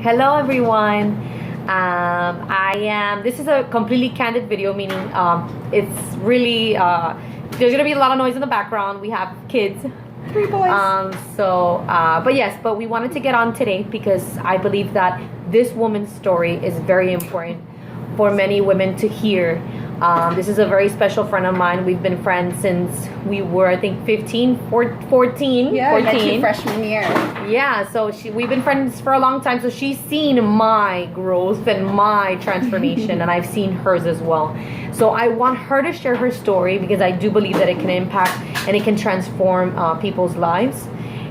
Hello, everyone. This is a completely candid video, meaning it's really, there's going to be a lot of noise in the background. We have kids. 3 boys. But we wanted to get on today because I believe that this woman's story is very important for many women to hear. This is a very special friend of mine. We've been friends since we were, I think, 14. Yeah, 14. Met you freshman year. Yeah, so we've been friends for a long time. So she's seen my growth and my transformation, and I've seen hers as well. So I want her to share her story because I do believe that it can impact and it can transform people's lives.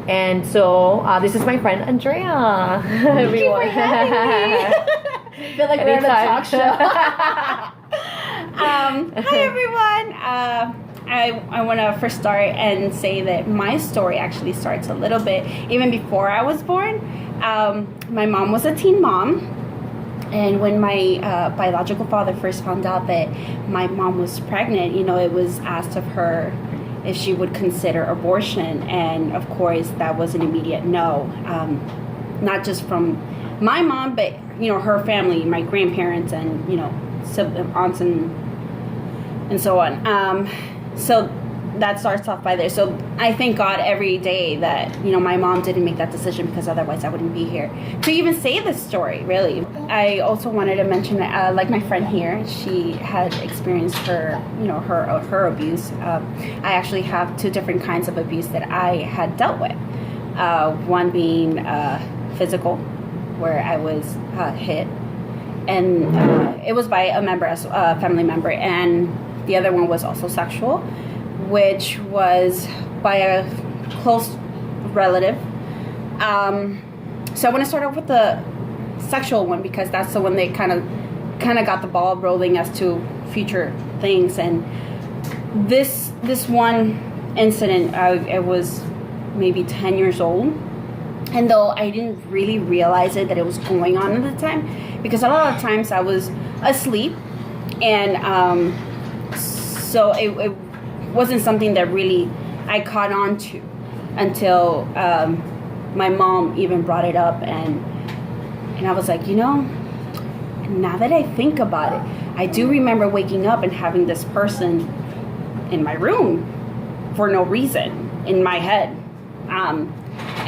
And so this is my friend Andrea. Everyone. I feel like we're on a talk show. Hi everyone. I want to first start and say that my story actually starts a little bit even before I was born. My mom was a teen mom, and when my biological father first found out that my mom was pregnant, it was asked of her if she would consider abortion, and of course that was an immediate no. Not just from my mom, but her family, my grandparents, and aunts and so on. So that starts off by there. So I thank God every day that my mom didn't make that decision, because otherwise I wouldn't be here to even say this story, really. I also wanted to mention that, like my friend here, she had experienced her abuse. I actually have 2 different kinds of abuse that I had dealt with. One being physical, where I was hit, and it was by a family member, and the other one was also sexual, which was by a close relative. So I want to start off with the sexual one, because that's the one that kind of got the ball rolling as to future things. And this one incident, I was maybe 10 years old, and though I didn't really realize that it was going on at the time, because a lot of times I was asleep, and so it wasn't something that really I caught on to until my mom even brought it up, and I was like, now that I think about it, I do remember waking up and having this person in my room for no reason in my head.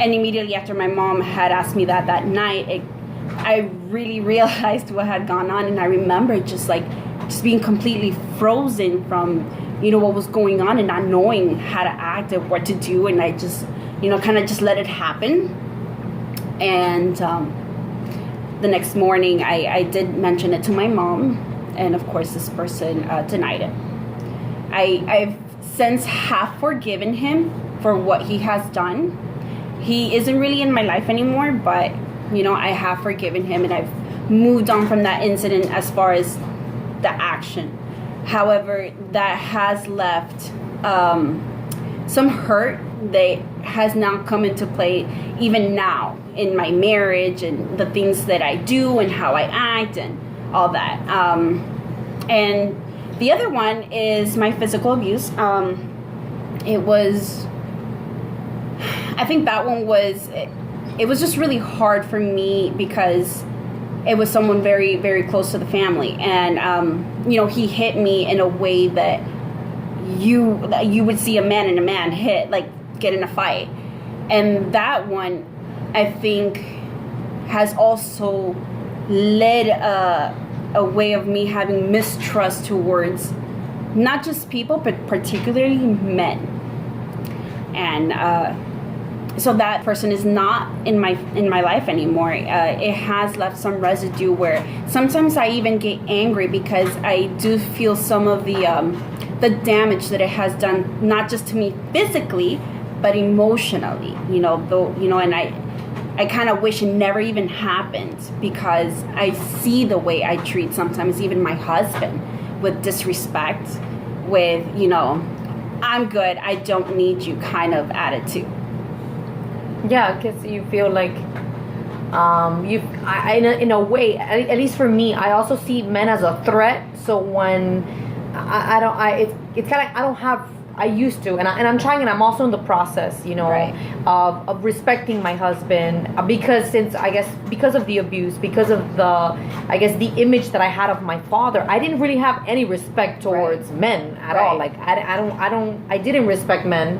And immediately after my mom had asked me that night, I really realized what had gone on, and I remember just being completely frozen from what was going on, and not knowing how to act and what to do, and I just kind of just let it happen. And the next morning I did mention it to my mom, and of course this person denied it. I've since have forgiven him for what he has done. He isn't really in my life anymore, but I have forgiven him, and I've moved on from that incident as far as the action. However, that has left some hurt that has now come into play even now in my marriage, and the things that I do and how I act and all that. And the other one is my physical abuse. I think that one was, it was just really hard for me, because it was someone very, very close to the family. And, he hit me in a way that you would see a man and a man get in a fight. And that one, I think, has also led a way of me having mistrust towards not just people, but particularly men. And so that person is not in my life anymore. It has left some residue where sometimes I even get angry, because I do feel some of the damage that it has done, not just to me physically, but emotionally. And I kind of wish it never even happened, because I see the way I treat sometimes even my husband, with disrespect, with I'm good, I don't need you kind of attitude. Yeah, because you feel like in a way, at least for me, I also see men as a threat. So when it's kind of, I don't have I used to, and I'm trying, and I'm also in the process, Right. of respecting my husband, because because of the abuse, because of the image that I had of my father, I didn't really have any respect towards men at all. Like I didn't respect men.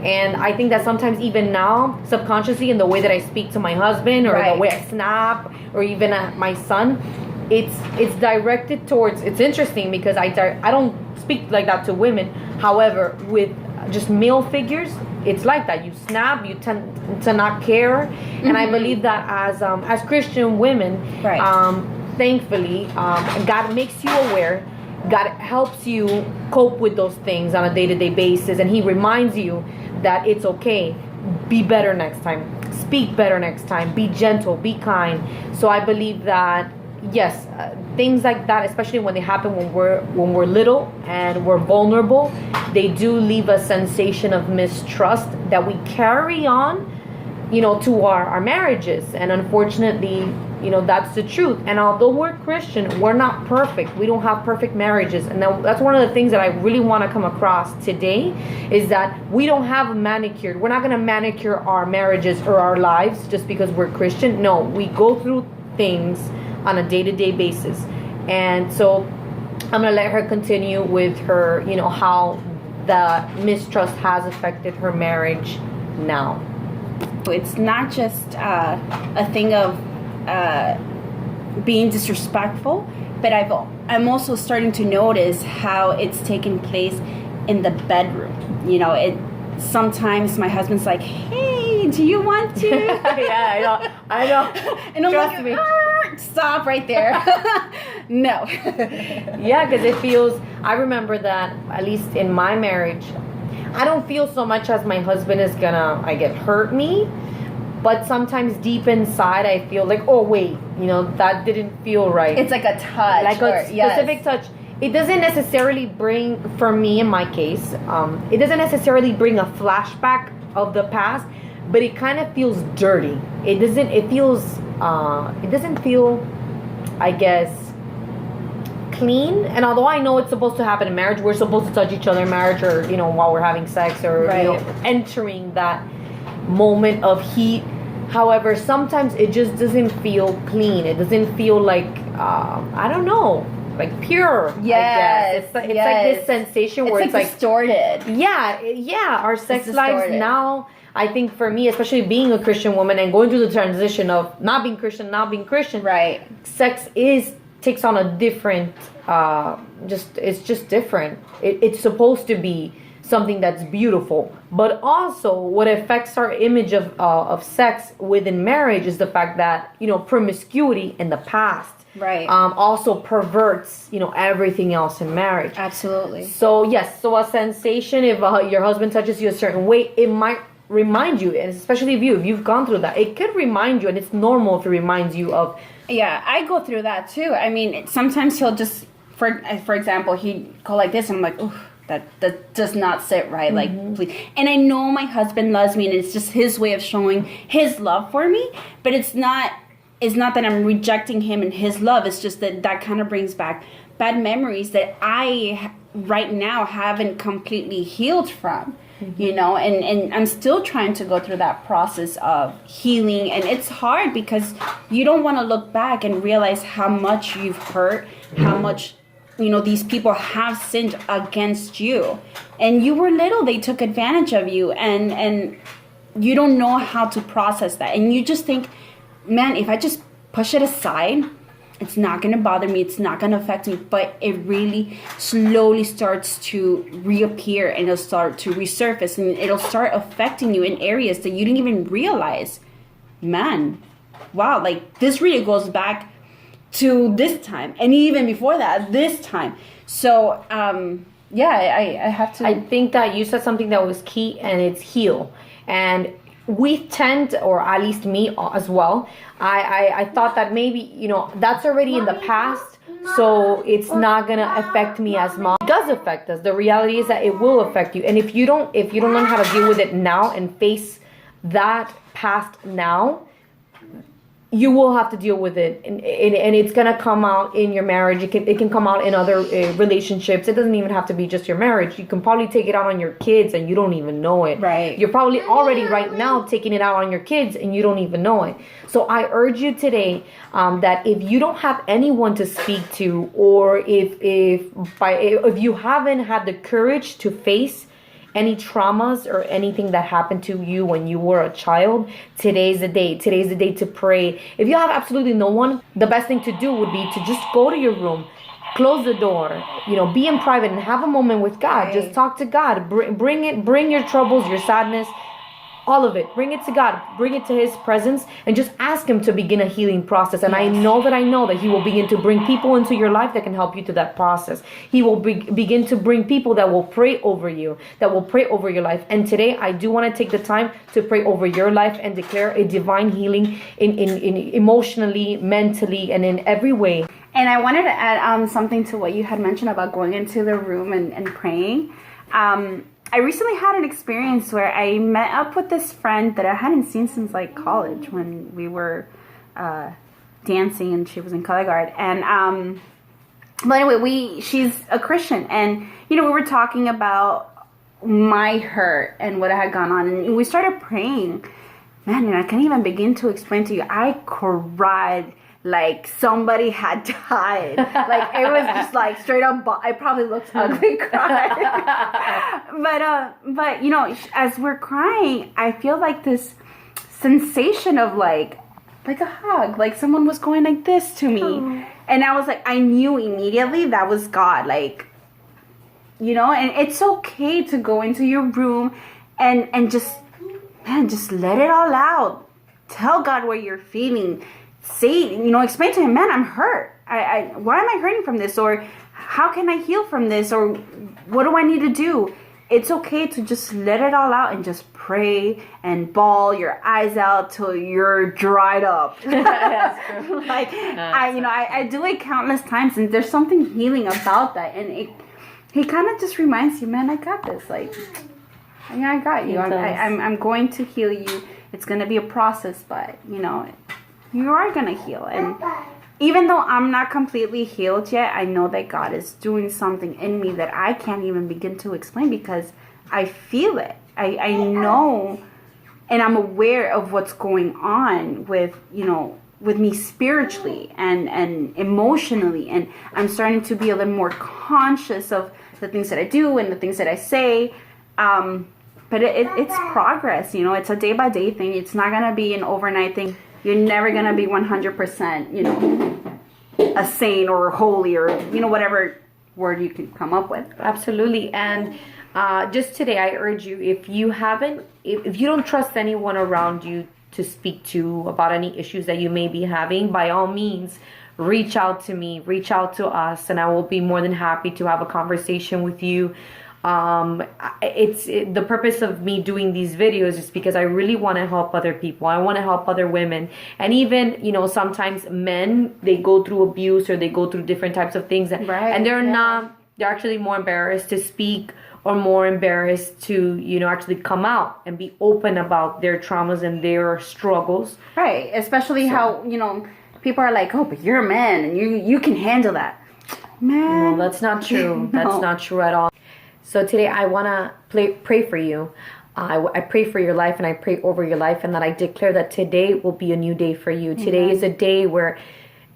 And I think that sometimes even now, subconsciously, in the way that I speak to my husband, or the way I snap, or even at my son, it's directed towards. It's interesting because I don't speak like that to women. However, with just male figures, it's like that. You snap, you tend to not care, and I believe that as Christian women, thankfully, God makes you aware. God helps you cope with those things on a day-to-day basis, and He reminds you that it's okay. Be better next time. Speak better next time. Be gentle. Be kind. So I believe that yes, things like that, especially when they happen when we're little and we're vulnerable, they do leave a sensation of mistrust that we carry on, to our marriages. And unfortunately, that's the truth. And although we're Christian, we're not perfect. We don't have perfect marriages. And that's one of the things that I really want to come across today, is that we don't have a manicure. We're not going to manicure our marriages or our lives just because we're Christian. No, we go through things on a day-to-day basis. And so I'm going to let her continue with her, how the mistrust has affected her marriage now. It's not just a thing of being disrespectful, but I'm also starting to notice how it's taking place in the bedroom. Sometimes my husband's like, "Hey, do you want to?" Yeah, I know. And I'm Trust like, me. Stop right there. No. Yeah, because it feels. I remember that at least in my marriage, I don't feel so much as my husband is gonna, hurt me. But sometimes deep inside, I feel like, oh wait, that didn't feel right. It's like a touch, like a specific touch. It doesn't necessarily bring, for me in my case, it doesn't necessarily bring a flashback of the past, but it kind of feels dirty. It doesn't feel, I guess, clean. And although I know it's supposed to happen in marriage, we're supposed to touch each other in marriage, or while we're having sex, or entering that moment of heat. However, sometimes it just doesn't feel clean. It doesn't feel like I don't know, like pure. Yes, it's like this sensation where it's like distorted. Yeah. Our sex lives now, I think for me, especially being a Christian woman and going through the transition of not being Christian, right? Sex takes on a different. It's just different. It's supposed to be something that's beautiful, but also what affects our image of sex within marriage is the fact that promiscuity in the past also perverts everything else in marriage. Absolutely. So yes, a sensation, if your husband touches you a certain way, it might remind you, and especially if you've gone through that, it could remind you, and it's normal if it reminds you of. Yeah, I go through that too. I mean, sometimes he'll just, for example, he'd go like this, and I'm like, ooh, that does not sit right. Like, please. And I know my husband loves me, and it's just his way of showing his love for me. But it's not that I'm rejecting him and his love. It's just that kind of brings back bad memories that I right now haven't completely healed from. And I'm still trying to go through that process of healing, and it's hard because you don't want to look back and realize how much you've hurt, how much these people have sinned against you, and you were little, they took advantage of you, and you don't know how to process that, and you just think, man, if I just push it aside, it's not going to bother me, it's not going to affect me. But it really slowly starts to reappear, and it'll start to resurface, and it'll start affecting you in areas that you didn't even realize. Man, wow, like this really goes back to this time, and even before that, this time. So I have to. I think that you said something that was key, and it's heal. And we tend, or at least me as well, I thought that maybe that's already in the past, so it's not gonna affect me as much. It does affect us. The reality is that it will affect you, and if you don't learn how to deal with it now and face that past now, you will have to deal with it, and it's gonna come out in your marriage. It can come out in other relationships. It doesn't even have to be just your marriage. You can probably take it out on your kids and you don't even know it. Right. You're probably already right now taking it out on your kids and you don't even know it. So I urge you today that if you don't have anyone to speak to, or if you haven't had the courage to face any traumas or anything that happened to you when you were a child, today's the day. Today's the day to pray. If you have absolutely no one, the best thing to do would be to just go to your room, close the door, be in private and have a moment with God. Right. Just talk to God. Bring your troubles, your sadness, all of it. Bring it to God. Bring it to His presence and just ask Him to begin a healing process. And I know that He will begin to bring people into your life that can help you to that process. He will begin to bring people that will pray over you, that will pray over your life. And today I do want to take the time to pray over your life and declare a divine healing in emotionally, mentally, and in every way. And I wanted to add something to what you had mentioned about going into the room and praying. I recently had an experience where I met up with this friend that I hadn't seen since like college, when we were dancing and she was in color guard. And but anyway, she's a Christian, and we were talking about my hurt and what I had gone on, and we started praying. Man, and I can't even begin to explain to you. I cried like somebody had died. Like it was just like straight up. I probably looked ugly crying. but as we're crying, I feel like this sensation of like a hug, like someone was going like this to me. Oh. And I was like, I knew immediately that was God. Like, and it's okay to go into your room and just let it all out. Tell God what you're feeling. Say, explain to Him, man, I'm hurt. Why am I hurting from this? Or how can I heal from this? Or what do I need to do? It's okay to just let it all out and just pray and bawl your eyes out till you're dried up. Like I do it countless times, and there's something healing about that. And He kind of just reminds you, man, I got this. Like, I got you. I'm going to heal you. It's going to be a process, but you are going to heal. And even though I'm not completely healed yet, I know that God is doing something in me that I can't even begin to explain, because I feel it. I know, and I'm aware of what's going on with me spiritually and emotionally. And I'm starting to be a little more conscious of the things that I do and the things that I say. But it's progress. It's a day-by-day thing. It's not going to be an overnight thing. You're never going to be 100%, a saint or holy, or, whatever word you can come up with. Absolutely. And just today, I urge you, if you don't trust anyone around you to speak to about any issues that you may be having, by all means, reach out to me, reach out to us, and I will be more than happy to have a conversation with you. The purpose of me doing these videos is because I really want to help other people. I want to help other women. And even, sometimes men, they go through abuse or they go through different types of things. Right. And they're actually more embarrassed to speak, or more embarrassed to, actually come out and be open about their traumas and their struggles. Right. Especially how, people are like, oh, but you're a man and you can handle that. Man. No, that's not true. No. That's not true at all. So today I want to pray for you. I pray for your life, and I pray over your life, and that I declare that today will be a new day for you. Mm-hmm. Today is a day where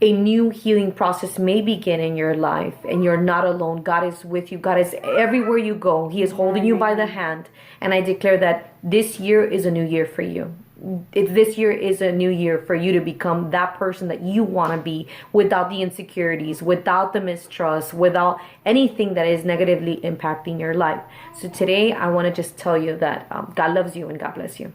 a new healing process may begin in your life, and you're not alone. God is with you. God is everywhere you go. He is holding you by the hand. And I declare that this year is a new year for you. This year is a new year for you to become that person that you want to be, without the insecurities, without the mistrust, without anything that is negatively impacting your life. So today I want to just tell you that God loves you, and God bless you.